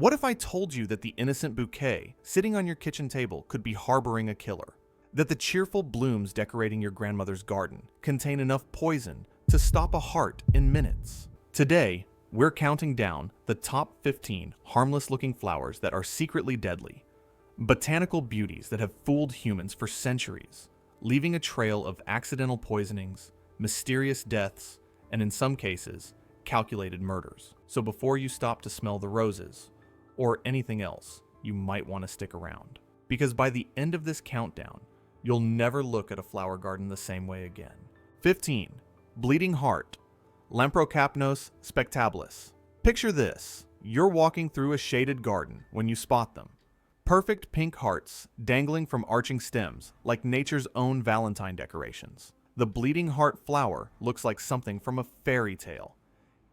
What if I told you that the innocent bouquet sitting on your kitchen table could be harboring a killer? That the cheerful blooms decorating your grandmother's garden contain enough poison to stop a heart in minutes? Today, we're counting down the top 15 harmless-looking flowers that are secretly deadly. Botanical beauties that have fooled humans for centuries, leaving a trail of accidental poisonings, mysterious deaths, and in some cases, calculated murders. So before you stop to smell the roses, or anything else, you might want to stick around. Because by the end of this countdown, you'll never look at a flower garden the same way again. 15. Bleeding Heart, Lamprocapnos spectabilis. Picture this. You're walking through a shaded garden when you spot them. Perfect pink hearts dangling from arching stems like nature's own Valentine decorations. The bleeding heart flower looks like something from a fairy tale,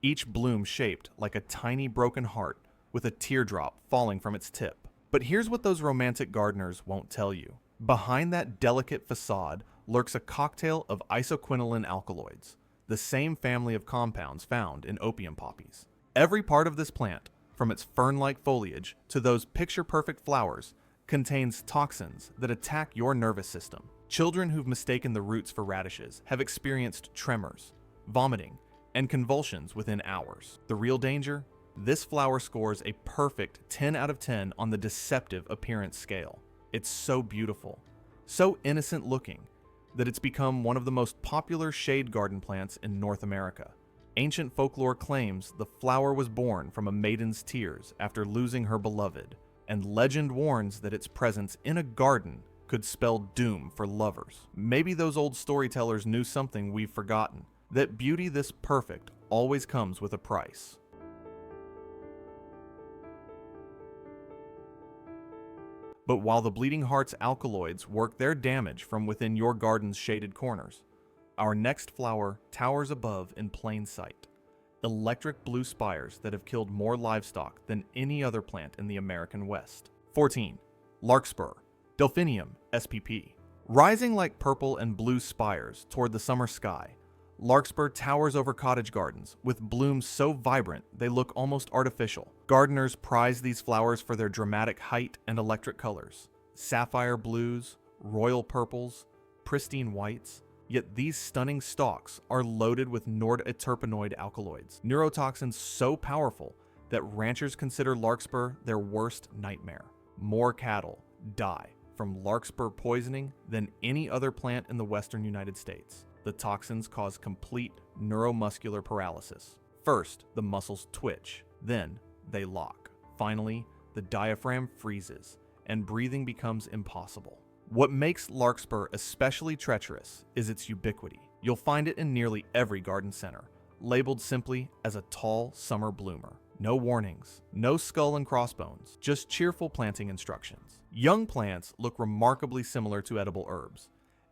each bloom shaped like a tiny broken heart with a teardrop falling from its tip. But here's what those romantic gardeners won't tell you. Behind that delicate facade lurks a cocktail of isoquinoline alkaloids, the same family of compounds found in opium poppies. Every part of this plant, from its fern-like foliage to those picture-perfect flowers, contains toxins that attack your nervous system. Children who've mistaken the roots for radishes have experienced tremors, vomiting, and convulsions within hours. The real danger? This flower scores a perfect 10 out of 10 on the deceptive appearance scale. It's so beautiful, so innocent looking, that it's become one of the most popular shade garden plants in North America. Ancient folklore claims the flower was born from a maiden's tears after losing her beloved, and legend warns that its presence in a garden could spell doom for lovers. Maybe those old storytellers knew something we've forgotten, that beauty this perfect always comes with a price. But while the bleeding heart's alkaloids work their damage from within your garden's shaded corners, our next flower towers above in plain sight. Electric blue spires that have killed more livestock than any other plant in the American West. 14. Larkspur, Delphinium spp. Rising like purple and blue spires toward the summer sky, larkspur towers over cottage gardens with blooms so vibrant they look almost artificial. Gardeners prize these flowers for their dramatic height and electric colors. Sapphire blues, royal purples, pristine whites. Yet these stunning stalks are loaded with norterpenoid alkaloids, neurotoxins so powerful that ranchers consider larkspur their worst nightmare. More cattle die from larkspur poisoning than any other plant in the western United States. The toxins cause complete neuromuscular paralysis. First, the muscles twitch, then they lock. Finally, the diaphragm freezes, and breathing becomes impossible. What makes larkspur especially treacherous is its ubiquity. You'll find it in nearly every garden center, labeled simply as a tall summer bloomer. No warnings, no skull and crossbones, just cheerful planting instructions. Young plants look remarkably similar to edible herbs,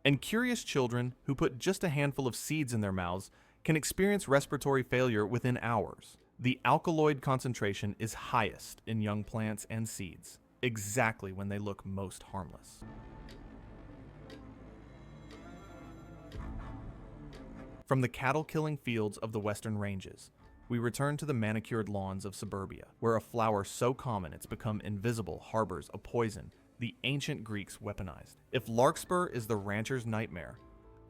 and curious children who put just a handful of seeds in their mouths can experience respiratory failure within hours. The alkaloid concentration is highest in young plants and seeds, exactly when they look most harmless. From the cattle-killing fields of the western ranges, we return to the manicured lawns of suburbia, where a flower so common it's become invisible harbors a poison the ancient Greeks weaponized. If larkspur is the rancher's nightmare,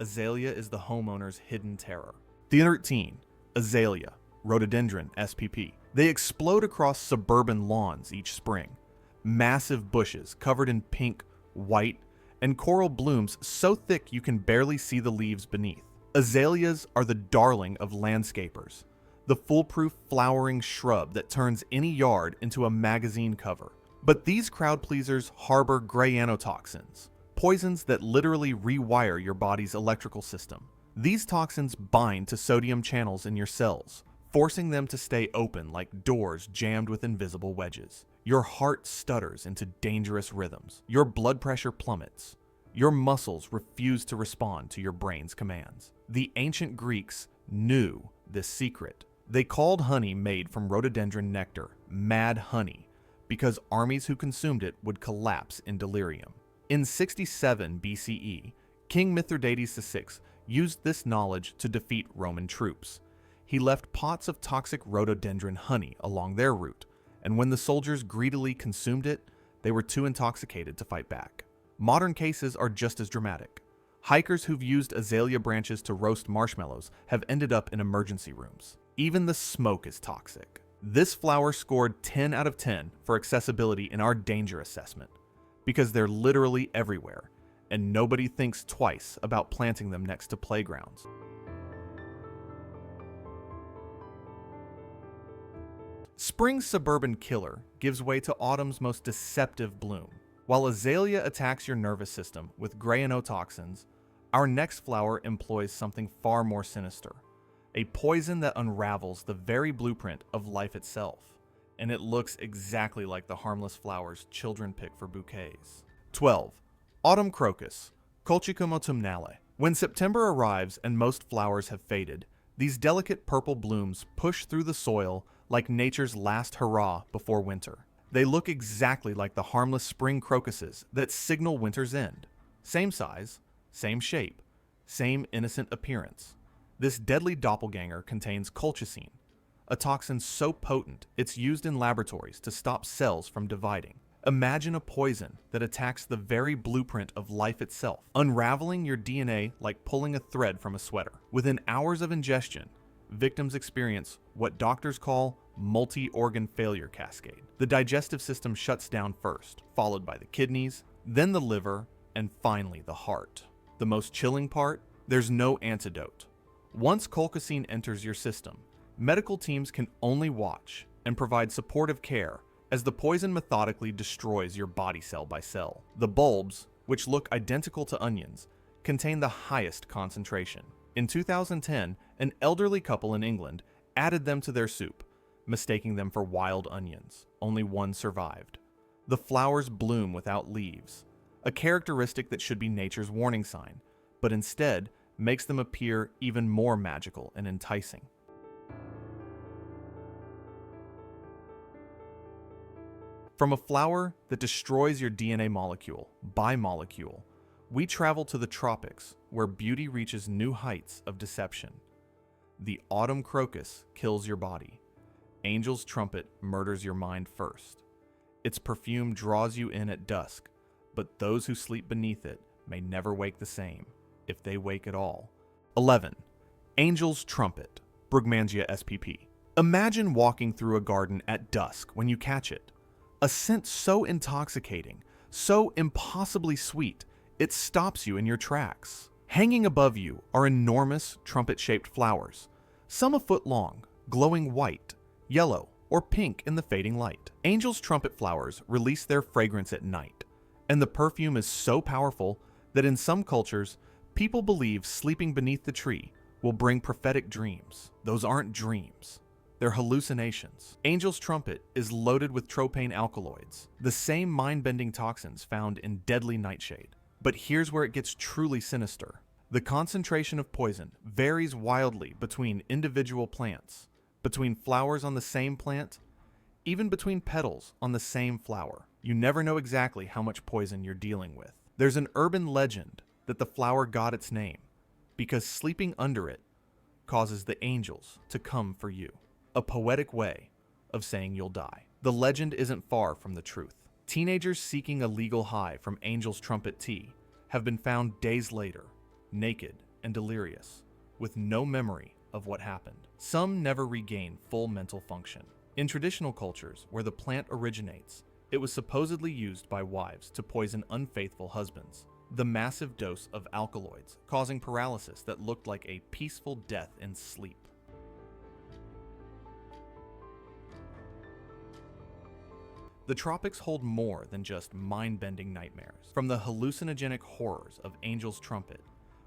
azalea is the homeowner's hidden terror. 13. Azalea, Rhododendron spp. They explode across suburban lawns each spring. Massive bushes covered in pink, white, and coral blooms so thick you can barely see the leaves beneath. Azaleas are the darling of landscapers, the foolproof flowering shrub that turns any yard into a magazine cover. But these crowd pleasers harbor grayanotoxins, poisons that literally rewire your body's electrical system. These toxins bind to sodium channels in your cells, forcing them to stay open like doors jammed with invisible wedges. Your heart stutters into dangerous rhythms. Your blood pressure plummets. Your muscles refuse to respond to your brain's commands. The ancient Greeks knew this secret. They called honey made from rhododendron nectar mad honey because armies who consumed it would collapse in delirium. In 67 BCE, King Mithridates VI used this knowledge to defeat Roman troops. He left pots of toxic rhododendron honey along their route and when the soldiers greedily consumed it, they were too intoxicated to fight back. Modern cases are just as dramatic. Hikers who've used azalea branches to roast marshmallows have ended up in emergency rooms. Even the smoke is toxic. This flower scored 10 out of 10 for accessibility in our danger assessment, because they're literally everywhere, and nobody thinks twice about planting them next to playgrounds. Spring's suburban killer gives way to autumn's most deceptive bloom. While azalea attacks your nervous system with toxins, our next flower employs something far more sinister, a poison that unravels the very blueprint of life itself, and it looks exactly like the harmless flowers children pick for bouquets. 12. Autumn crocus, Colchicum autumnale. When September arrives and most flowers have faded, these delicate purple blooms push through the soil like nature's last hurrah before winter. They look exactly like the harmless spring crocuses that signal winter's end. Same size, same shape, same innocent appearance. This deadly doppelganger contains colchicine, a toxin so potent it's used in laboratories to stop cells from dividing. Imagine a poison that attacks the very blueprint of life itself, unraveling your DNA like pulling a thread from a sweater. Within hours of ingestion, victims experience what doctors call multi-organ failure cascade. The digestive system shuts down first, followed by the kidneys, then the liver, and finally the heart. The most chilling part? There's no antidote. Once colchicine enters your system, medical teams can only watch and provide supportive care as the poison methodically destroys your body cell by cell. The bulbs, which look identical to onions, contain the highest concentration. In 2010, an elderly couple in England added them to their soup, mistaking them for wild onions. Only one survived. The flowers bloom without leaves, a characteristic that should be nature's warning sign, but instead makes them appear even more magical and enticing. From a flower that destroys your DNA molecule by molecule, we travel to the tropics, where beauty reaches new heights of deception. The autumn crocus kills your body. Angel's trumpet murders your mind first. Its perfume draws you in at dusk, but those who sleep beneath it may never wake the same, if they wake at all. 11. Angel's trumpet, Brugmansia spp. Imagine walking through a garden at dusk when you catch it. A scent so intoxicating, so impossibly sweet, it stops you in your tracks. Hanging above you are enormous trumpet-shaped flowers, some a foot long, glowing white, yellow, or pink in the fading light. Angel's trumpet flowers release their fragrance at night, and the perfume is so powerful that in some cultures, people believe sleeping beneath the tree will bring prophetic dreams. Those aren't dreams. They're hallucinations. Angel's trumpet is loaded with tropane alkaloids, the same mind-bending toxins found in deadly nightshade. But here's where it gets truly sinister. The concentration of poison varies wildly between individual plants, between flowers on the same plant, even between petals on the same flower. You never know exactly how much poison you're dealing with. There's an urban legend that the flower got its name because sleeping under it causes the angels to come for you. A poetic way of saying you'll die. The legend isn't far from the truth. Teenagers seeking a legal high from Angel's trumpet tea have been found days later, naked and delirious, with no memory of what happened. Some never regain full mental function. In traditional cultures where the plant originates, it was supposedly used by wives to poison unfaithful husbands. The massive dose of alkaloids causing paralysis that looked like a peaceful death in sleep. The tropics hold more than just mind-bending nightmares. From the hallucinogenic horrors of Angel's trumpet,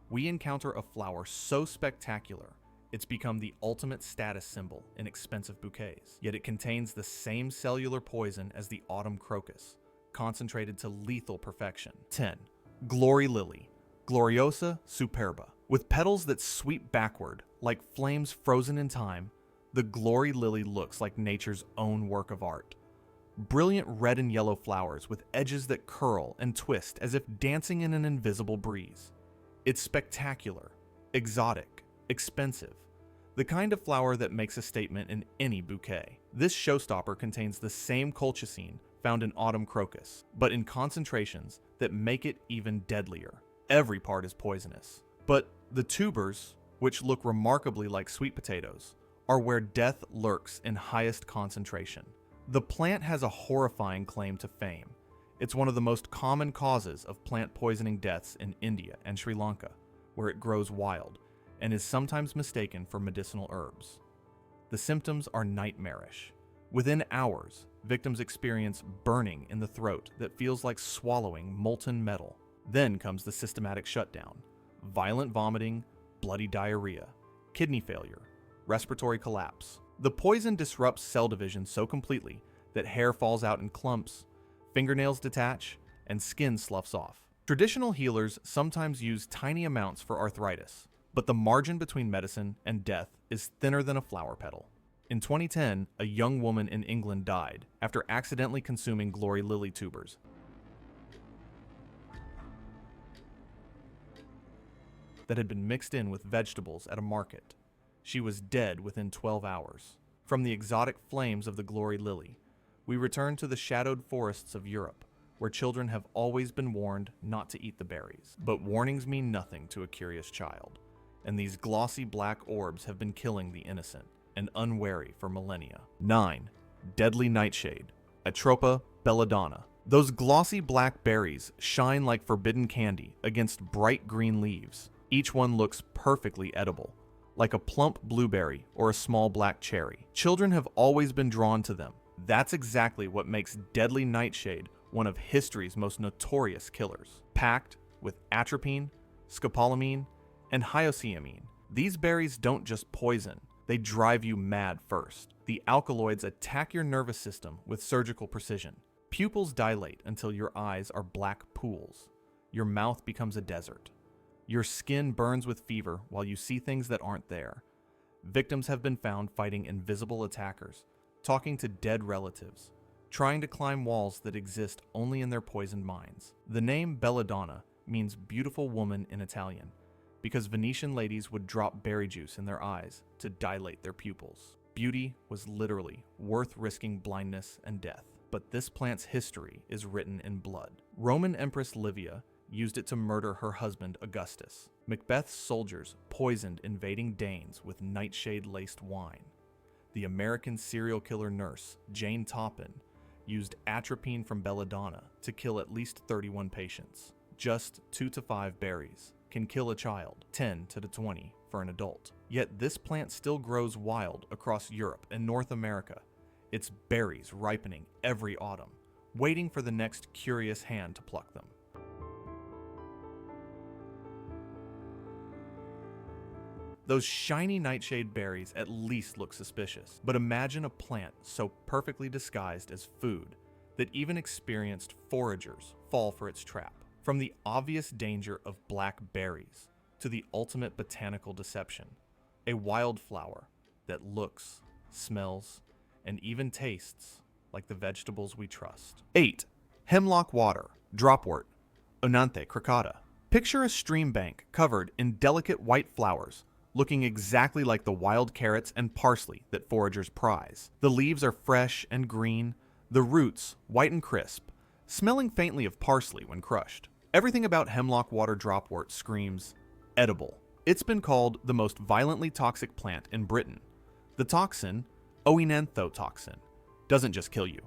we encounter a flower so spectacular, it's become the ultimate status symbol in expensive bouquets. Yet it contains the same cellular poison as the autumn crocus, concentrated to lethal perfection. 10. Glory lily, Gloriosa superba. With petals that sweep backward like flames frozen in time, the glory lily looks like nature's own work of art. Brilliant red and yellow flowers with edges that curl and twist as if dancing in an invisible breeze. It's spectacular, exotic, expensive, the kind of flower that makes a statement in any bouquet. This showstopper contains the same colchicine found in autumn crocus, but in concentrations that make it even deadlier. Every part is poisonous. But the tubers, which look remarkably like sweet potatoes, are where death lurks in highest concentration. The plant has a horrifying claim to fame. It's one of the most common causes of plant poisoning deaths in India and Sri Lanka, where it grows wild and is sometimes mistaken for medicinal herbs. The symptoms are nightmarish. Within hours, victims experience burning in the throat that feels like swallowing molten metal. Then comes the systematic shutdown: violent vomiting, bloody diarrhea, kidney failure, respiratory collapse. The poison disrupts cell division so completely that hair falls out in clumps, fingernails detach, and skin sloughs off. Traditional healers sometimes use tiny amounts for arthritis, but the margin between medicine and death is thinner than a flower petal. In 2010, a young woman in England died after accidentally consuming glory lily tubers. That had been mixed in with vegetables at a market. She was dead within 12 hours. From the exotic flames of the glory lily, we return to the shadowed forests of Europe, where children have always been warned not to eat the berries. But warnings mean nothing to a curious child, and these glossy black orbs have been killing the innocent and unwary for millennia. 9. Deadly nightshade, Atropa belladonna. Those glossy black berries shine like forbidden candy against bright green leaves. Each one looks perfectly edible, like a plump blueberry or a small black cherry. Children have always been drawn to them. That's exactly what makes deadly nightshade one of history's most notorious killers. Packed with atropine, scopolamine, and hyoscyamine, these berries don't just poison, they drive you mad first. The alkaloids attack your nervous system with surgical precision. Pupils dilate until your eyes are black pools. Your mouth becomes a desert. Your skin burns with fever while you see things that aren't there. Victims have been found fighting invisible attackers, talking to dead relatives, trying to climb walls that exist only in their poisoned minds. The name belladonna means beautiful woman in Italian, because Venetian ladies would drop berry juice in their eyes to dilate their pupils. Beauty was literally worth risking blindness and death. But this plant's history is written in blood. Roman Empress Livia used it to murder her husband Augustus. Macbeth's soldiers poisoned invading Danes with nightshade-laced wine. The American serial killer nurse Jane Toppin used atropine from belladonna to kill at least 31 patients. Just 2 to 5 berries can kill a child, 10 to 20 for an adult. Yet this plant still grows wild across Europe and North America, its berries ripening every autumn, waiting for the next curious hand to pluck them. Those shiny nightshade berries at least look suspicious, but imagine a plant so perfectly disguised as food that even experienced foragers fall for its trap. From the obvious danger of black berries to the ultimate botanical deception, a wildflower that looks, smells, and even tastes like the vegetables we trust. 8. Hemlock water, dropwort, Oenanthe crocata. Picture a stream bank covered in delicate white flowers, looking exactly like the wild carrots and parsley that foragers prize. The leaves are fresh and green, the roots white and crisp, smelling faintly of parsley when crushed. Everything about hemlock water dropwort screams edible. It's been called the most violently toxic plant in Britain. The toxin, toxin, doesn't just kill you,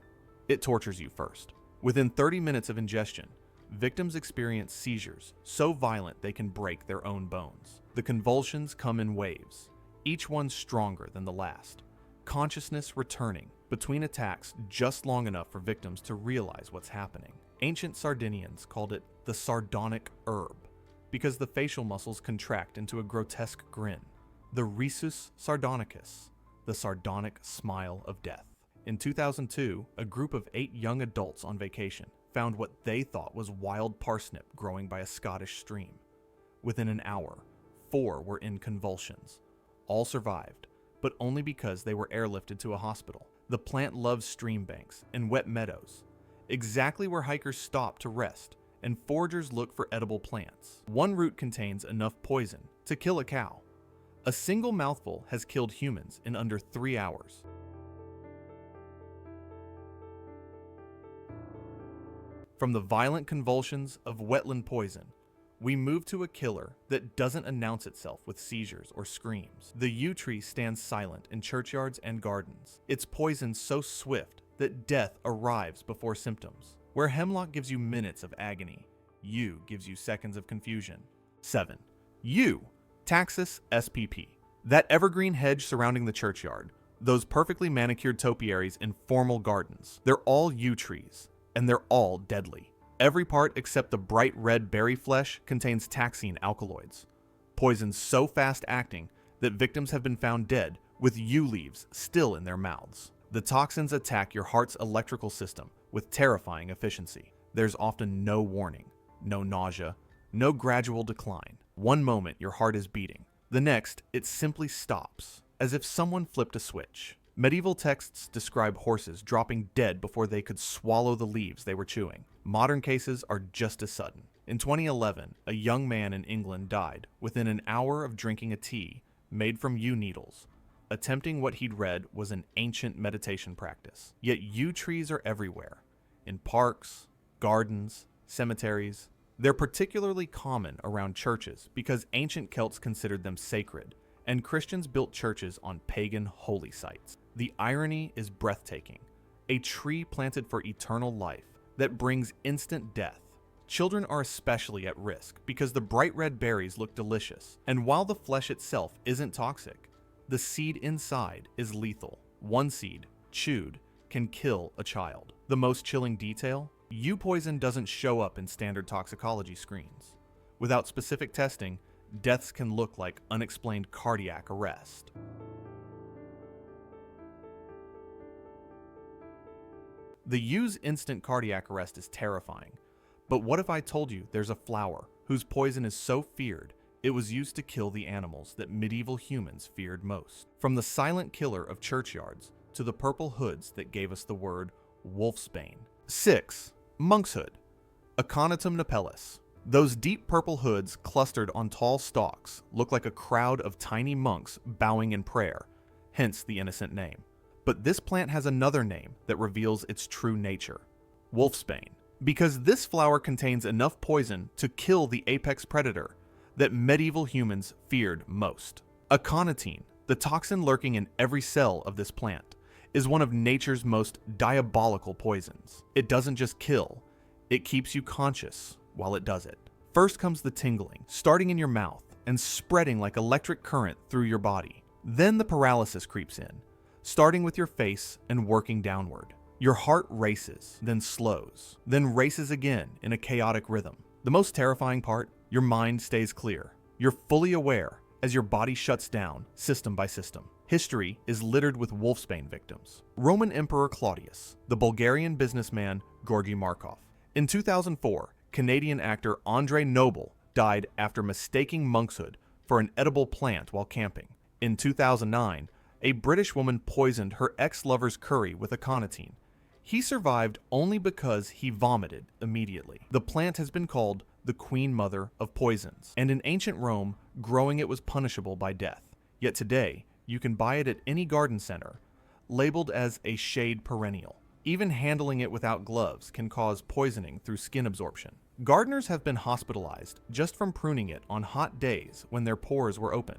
it tortures you first. Within 30 minutes of ingestion, victims experience seizures so violent they can break their own bones. The convulsions come in waves, each one stronger than the last, consciousness returning between attacks just long enough for victims to realize what's happening. Ancient Sardinians called it the sardonic herb because the facial muscles contract into a grotesque grin. The rhesus sardonicus, the sardonic smile of death. In 2002, a group of 8 young adults on vacation found what they thought was wild parsnip growing by a Scottish stream. Within an hour, 4 were in convulsions. All survived, but only because they were airlifted to a hospital. The plant loves stream banks and wet meadows, exactly where hikers stop to rest and foragers look for edible plants. One root contains enough poison to kill a cow. A single mouthful has killed humans in under 3 hours. From the violent convulsions of wetland poison, we move to a killer that doesn't announce itself with seizures or screams. The yew tree stands silent in churchyards and gardens, its poison so swift that death arrives before symptoms. Where hemlock gives you minutes of agony, yew gives you seconds of confusion. 7. Yew, Taxus spp. That evergreen hedge surrounding the churchyard, those perfectly manicured topiaries in formal gardens, they're all yew trees, and they're all deadly. Every part except the bright red berry flesh contains taxine alkaloids, poisons so fast-acting that victims have been found dead with yew leaves still in their mouths. The toxins attack your heart's electrical system with terrifying efficiency. There's often no warning, no nausea, no gradual decline. One moment your heart is beating, the next it simply stops, as if someone flipped a switch. Medieval texts describe horses dropping dead before they could swallow the leaves they were chewing. Modern cases are just as sudden. In 2011, a young man in England died within an hour of drinking a tea made from yew needles, attempting what he'd read was an ancient meditation practice. Yet yew trees are everywhere, in parks, gardens, cemeteries. They're particularly common around churches because ancient Celts considered them sacred, and Christians built churches on pagan holy sites. The irony is breathtaking. A tree planted for eternal life that brings instant death. Children are especially at risk because the bright red berries look delicious, and while the flesh itself isn't toxic, the seed inside is lethal. One seed, chewed, can kill a child. The most chilling detail? Yew poison doesn't show up in standard toxicology screens. Without specific testing, deaths can look like unexplained cardiac arrest. The yew's instant cardiac arrest is terrifying, but what if I told you there's a flower whose poison is so feared it was used to kill the animals that medieval humans feared most? From the silent killer of churchyards to the purple hoods that gave us the word wolfsbane. 6. Monkshood, Aconitum napellus. Those deep purple hoods clustered on tall stalks look like a crowd of tiny monks bowing in prayer, hence the innocent name. But this plant has another name that reveals its true nature, wolfsbane, because this flower contains enough poison to kill the apex predator that medieval humans feared most. Aconitine, the toxin lurking in every cell of this plant, is one of nature's most diabolical poisons. It doesn't just kill, it keeps you conscious while it does it. First comes the tingling, starting in your mouth and spreading like electric current through your body. Then the paralysis creeps in, starting with your face and working downward. Your heart races, then slows, then races again in a chaotic rhythm. The most terrifying part, your mind stays clear. You're fully aware as your body shuts down system by system. History is littered with wolfsbane victims. Roman Emperor Claudius, the Bulgarian businessman Georgy Markov. In 2004, Canadian actor Andre Noble died after mistaking monkshood for an edible plant while camping. In 2009, a British woman poisoned her ex-lover's curry with aconitine. He survived only because he vomited immediately. The plant has been called the queen mother of poisons, and in ancient Rome, growing it was punishable by death. Yet today, you can buy it at any garden center, labeled as a shade perennial. Even handling it without gloves can cause poisoning through skin absorption. Gardeners have been hospitalized just from pruning it on hot days when their pores were open.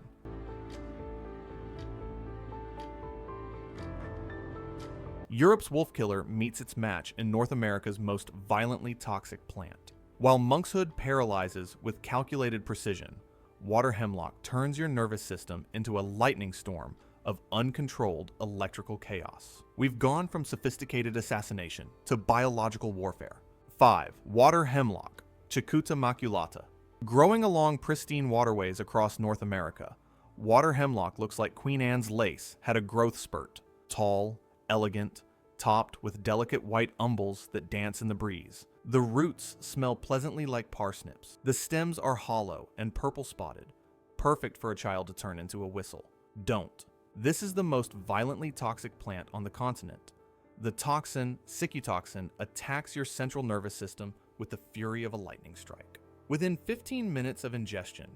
Europe's wolf killer meets its match in North America's most violently toxic plant. While monkshood paralyzes with calculated precision, water hemlock turns your nervous system into a lightning storm of uncontrolled electrical chaos. We've gone from sophisticated assassination to biological warfare. 5. Water hemlock, Cicuta maculata. Growing along pristine waterways across North America, water hemlock looks like Queen Anne's lace had a growth spurt. Tall, elegant, topped with delicate white umbels that dance in the breeze. The roots smell pleasantly like parsnips. The stems are hollow and purple spotted, perfect for a child to turn into a whistle. Don't. This is the most violently toxic plant on the continent. The toxin, cicutoxin, attacks your central nervous system with the fury of a lightning strike. Within 15 minutes of ingestion,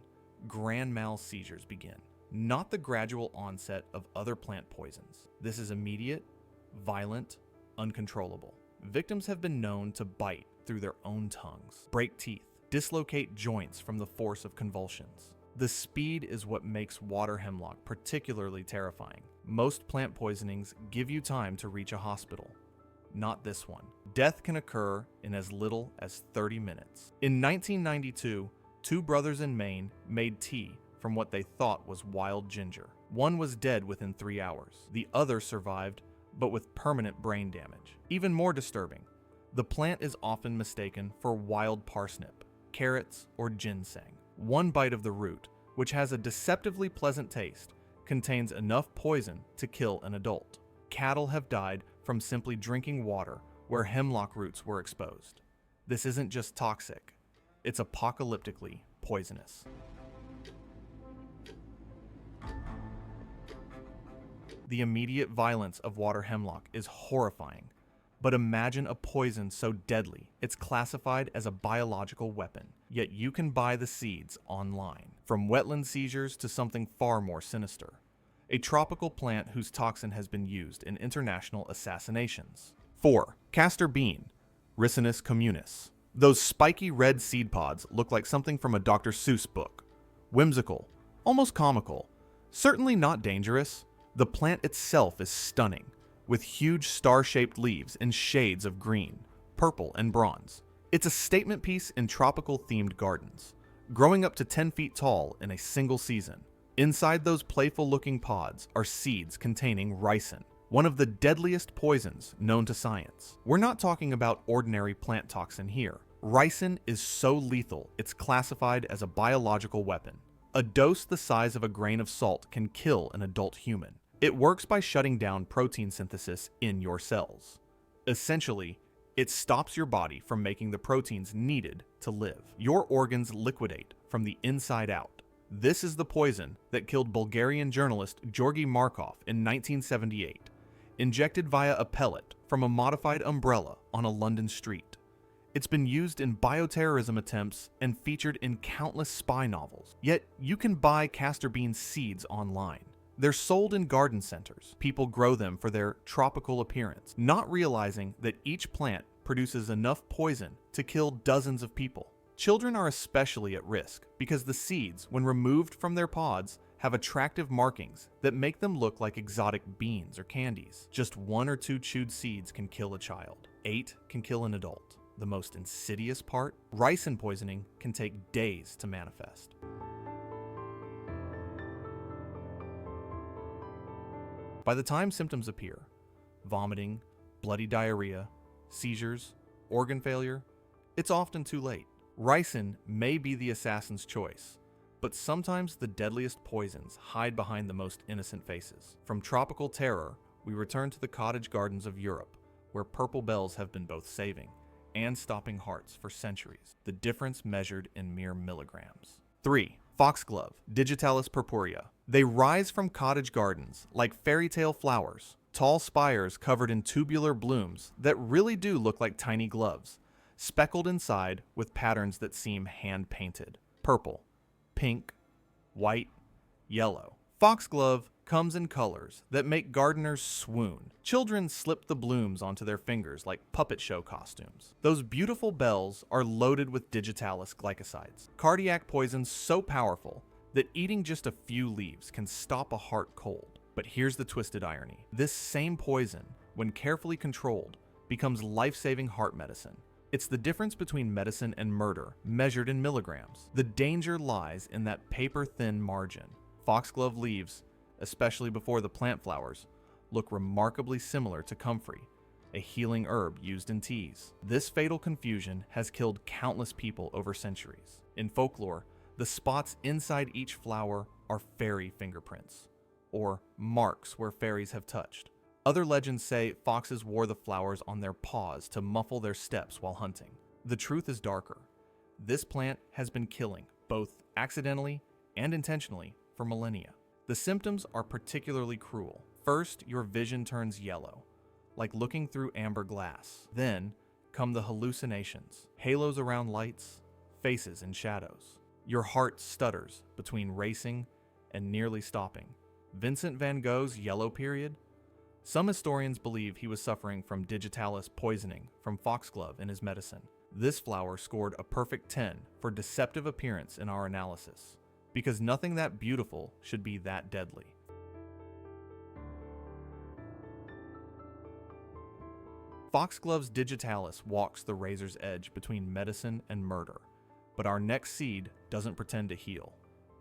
grand mal seizures begin, not the gradual onset of other plant poisons. This is immediate, violent, uncontrollable. Victims have been known to bite through their own tongues, break teeth, dislocate joints from the force of convulsions. The speed is what makes water hemlock particularly terrifying. Most plant poisonings give you time to reach a hospital. Not this one. Death can occur in as little as 30 minutes. In 1992, two brothers in Maine made tea from what they thought was wild ginger. One was dead within 3 hours. The other survived, but with permanent brain damage. Even more disturbing, the plant is often mistaken for wild parsnip, carrots, or ginseng. One bite of the root, which has a deceptively pleasant taste, contains enough poison to kill an adult. Cattle have died from simply drinking water where hemlock roots were exposed. This isn't just toxic, it's apocalyptically poisonous. The immediate violence of water hemlock is horrifying, but imagine a poison so deadly it's classified as a biological weapon, yet you can buy the seeds online. From wetland seizures to something far more sinister. A tropical plant whose toxin has been used in international assassinations. 4. Castor bean, Ricinus communis. Those spiky red seed pods look like something from a Dr. Seuss book. Whimsical, almost comical, certainly not dangerous. The plant itself is stunning, with huge star-shaped leaves in shades of green, purple, and bronze. It's a statement piece in tropical-themed gardens, growing up to 10 feet tall in a single season. Inside those playful-looking pods are seeds containing ricin, one of the deadliest poisons known to science. We're not talking about ordinary plant toxin here. Ricin is so lethal it's classified as a biological weapon. A dose the size of a grain of salt can kill an adult human. It works by shutting down protein synthesis in your cells. Essentially, it stops your body from making the proteins needed to live. Your organs liquidate from the inside out. This is the poison that killed Bulgarian journalist Georgi Markov in 1978, injected via a pellet from a modified umbrella on a London street. It's been used in bioterrorism attempts and featured in countless spy novels. Yet you can buy castor bean seeds online. They're sold in garden centers. People grow them for their tropical appearance, not realizing that each plant produces enough poison to kill dozens of people. Children are especially at risk because the seeds, when removed from their pods, have attractive markings that make them look like exotic beans or candies. Just 1 or 2 chewed seeds can kill a child. 8 can kill an adult. The most insidious part, ricin poisoning can take days to manifest. By the time symptoms appear, vomiting, bloody diarrhea, seizures, organ failure, it's often too late. Ricin may be the assassin's choice, but sometimes the deadliest poisons hide behind the most innocent faces. From tropical terror, we return to the cottage gardens of Europe, where purple bells have been both saving and stopping hearts for centuries, the difference measured in mere milligrams. 3. Foxglove, Digitalis purpurea. They rise from cottage gardens like fairy tale flowers, tall spires covered in tubular blooms that really do look like tiny gloves, speckled inside with patterns that seem hand-painted. Purple, pink, white, yellow. Foxglove comes in colors that make gardeners swoon. Children slip the blooms onto their fingers like puppet show costumes. Those beautiful bells are loaded with digitalis glycosides, cardiac poisons so powerful that eating just a few leaves can stop a heart cold. But here's the twisted irony. This same poison, when carefully controlled, becomes life-saving heart medicine. It's the difference between medicine and murder, measured in milligrams. The danger lies in that paper-thin margin. Foxglove leaves, especially before the plant flowers, look remarkably similar to comfrey, a healing herb used in teas. This fatal confusion has killed countless people over centuries. In folklore, the spots inside each flower are fairy fingerprints, or marks where fairies have touched. Other legends say foxes wore the flowers on their paws to muffle their steps while hunting. The truth is darker. This plant has been killing, both accidentally and intentionally, for millennia. The symptoms are particularly cruel. First, your vision turns yellow, like looking through amber glass. Then come the hallucinations, halos around lights, faces in shadows. Your heart stutters between racing and nearly stopping. Vincent van Gogh's yellow period? Some historians believe he was suffering from digitalis poisoning from foxglove in his medicine. This flower scored a perfect 10 for deceptive appearance in our analysis, because nothing that beautiful should be that deadly. Foxglove's digitalis walks the razor's edge between medicine and murder, but our next seed doesn't pretend to heal.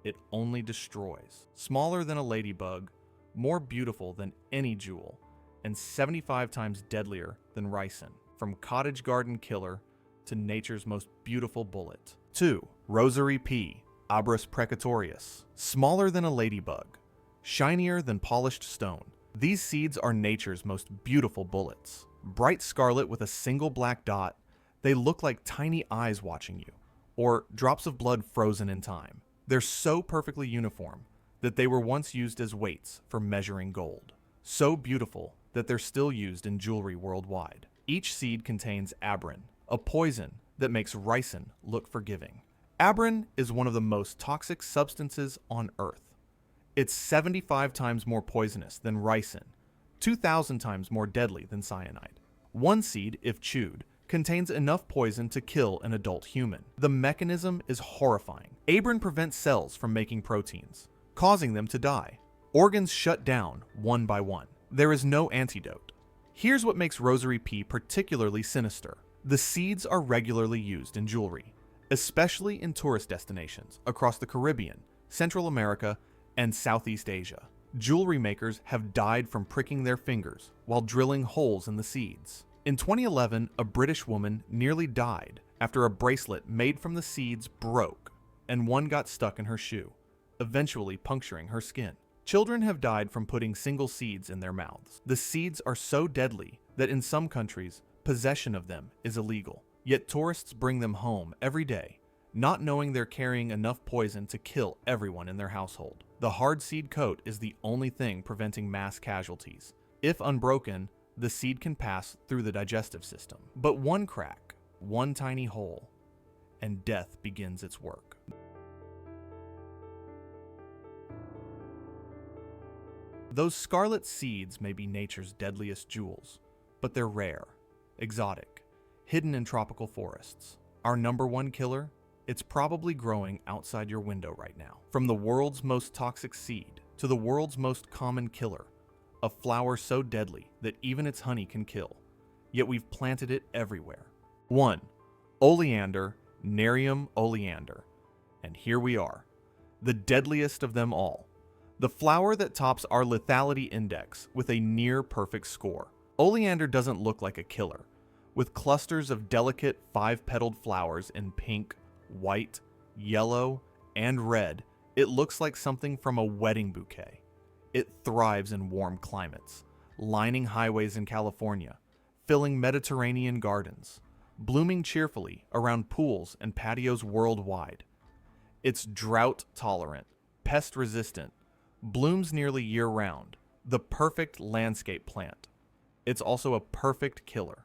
It only destroys. Smaller than a ladybug, more beautiful than any jewel, and 75 times deadlier than ricin, from cottage garden killer to nature's most beautiful bullet. 2. Rosary pea, Abrus precatorius. Smaller than a ladybug, shinier than polished stone. These seeds are nature's most beautiful bullets. Bright scarlet with a single black dot, they look like tiny eyes watching you, or drops of blood frozen in time. They're so perfectly uniform that they were once used as weights for measuring gold. So beautiful that they're still used in jewelry worldwide. Each seed contains abrin, a poison that makes ricin look forgiving. Abrin is one of the most toxic substances on Earth. It's 75 times more poisonous than ricin, 2,000 times more deadly than cyanide. One seed, if chewed, contains enough poison to kill an adult human. The mechanism is horrifying. Abrin prevents cells from making proteins, causing them to die. Organs shut down one by one. There is no antidote. Here's what makes rosary pea particularly sinister. The seeds are regularly used in jewelry, especially in tourist destinations across the Caribbean, Central America, and Southeast Asia. Jewelry makers have died from pricking their fingers while drilling holes in the seeds. In 2011, a British woman nearly died after a bracelet made from the seeds broke and one got stuck in her shoe, eventually puncturing her skin. Children have died from putting single seeds in their mouths. The seeds are so deadly that in some countries, possession of them is illegal. Yet tourists bring them home every day, not knowing they're carrying enough poison to kill everyone in their household. The hard seed coat is the only thing preventing mass casualties. If unbroken, the seed can pass through the digestive system. But one crack, one tiny hole, and death begins its work. Those scarlet seeds may be nature's deadliest jewels, but they're rare, exotic, hidden in tropical forests. Our number one killer? It's probably growing outside your window right now. From the world's most toxic seed to the world's most common killer, a flower so deadly that even its honey can kill, yet we've planted it everywhere. 1. Oleander, Nerium oleander. And here we are, the deadliest of them all. The flower that tops our lethality index with a near-perfect score. Oleander doesn't look like a killer, with clusters of delicate 5-petaled flowers in pink, white, yellow, and red. It looks like something from a wedding bouquet. It thrives in warm climates, lining highways in California, filling Mediterranean gardens, blooming cheerfully around pools and patios worldwide. It's drought-tolerant, pest-resistant, blooms nearly year-round, the perfect landscape plant. It's also a perfect killer.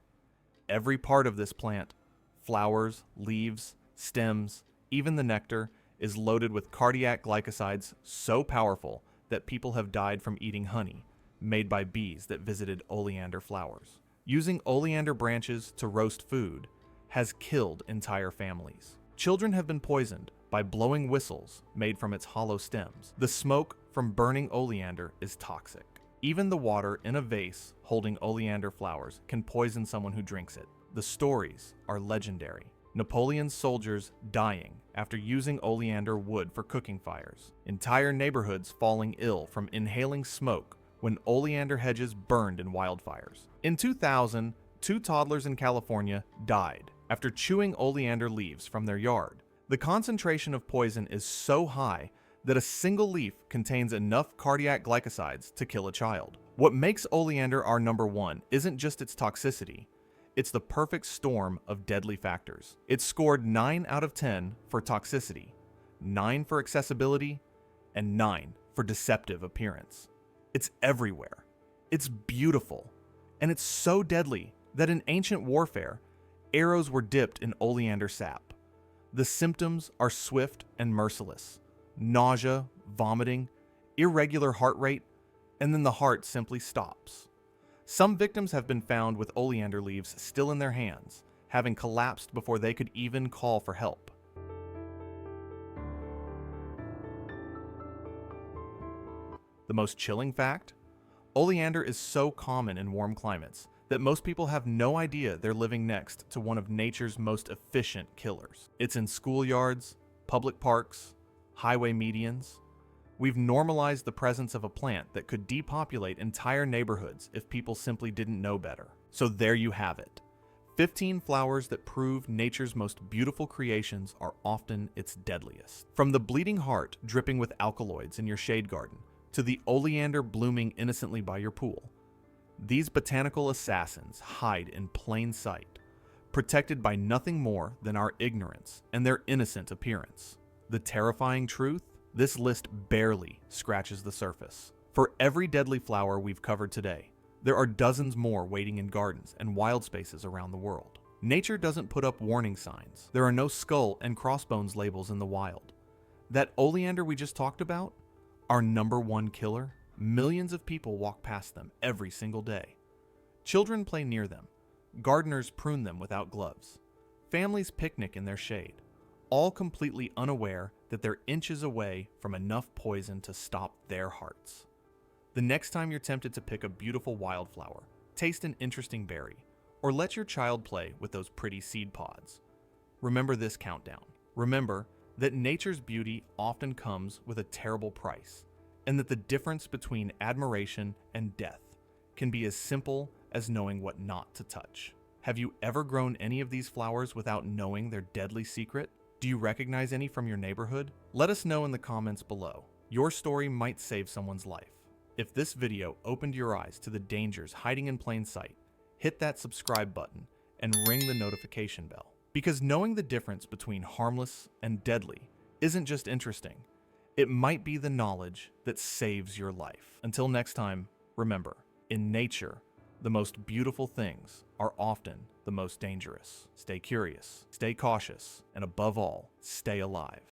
Every part of this plant, flowers, leaves, stems, even the nectar, is loaded with cardiac glycosides so powerful that people have died from eating honey made by bees that visited oleander flowers. Using oleander branches to roast food has killed entire families. Children have been poisoned by blowing whistles made from its hollow stems. The smoke from burning oleander is toxic. Even the water in a vase holding oleander flowers can poison someone who drinks it. The stories are legendary. Napoleon's soldiers dying after using oleander wood for cooking fires. Entire neighborhoods falling ill from inhaling smoke when oleander hedges burned in wildfires. In 2000, 2 toddlers in California died after chewing oleander leaves from their yard. The concentration of poison is so high that a single leaf contains enough cardiac glycosides to kill a child. What makes oleander our number one isn't just its toxicity, it's the perfect storm of deadly factors. It scored 9 out of 10 for toxicity, 9 for accessibility, and 9 for deceptive appearance. It's everywhere. It's beautiful. And it's so deadly that in ancient warfare, arrows were dipped in oleander sap. The symptoms are swift and merciless. Nausea, vomiting, irregular heart rate, and then the heart simply stops. Some victims have been found with oleander leaves still in their hands, having collapsed before they could even call for help. The most chilling fact? Oleander is so common in warm climates that most people have no idea they're living next to one of nature's most efficient killers. It's in schoolyards, public parks, highway medians. We've normalized the presence of a plant that could depopulate entire neighborhoods if people simply didn't know better. So there you have it. 15 flowers that prove nature's most beautiful creations are often its deadliest. From the bleeding heart dripping with alkaloids in your shade garden to the oleander blooming innocently by your pool, these botanical assassins hide in plain sight, protected by nothing more than our ignorance and their innocent appearance. The terrifying truth? This list barely scratches the surface. For every deadly flower we've covered today, there are dozens more waiting in gardens and wild spaces around the world. Nature doesn't put up warning signs. There are no skull and crossbones labels in the wild. That oleander we just talked about, our #1 killer, millions of people walk past them every single day. Children play near them. Gardeners prune them without gloves. Families picnic in their shade, all completely unaware that they're inches away from enough poison to stop their hearts. The next time you're tempted to pick a beautiful wildflower, taste an interesting berry, or let your child play with those pretty seed pods, remember this countdown. Remember that nature's beauty often comes with a terrible price, and that the difference between admiration and death can be as simple as knowing what not to touch. Have you ever grown any of these flowers without knowing their deadly secret? Do you recognize any from your neighborhood? Let us know in the comments below. Your story might save someone's life. If this video opened your eyes to the dangers hiding in plain sight, hit that subscribe button and ring the notification bell. Because knowing the difference between harmless and deadly isn't just interesting, it might be the knowledge that saves your life. Until next time, remember, in nature, the most beautiful things are often the most dangerous. Stay curious, stay cautious, and above all, stay alive.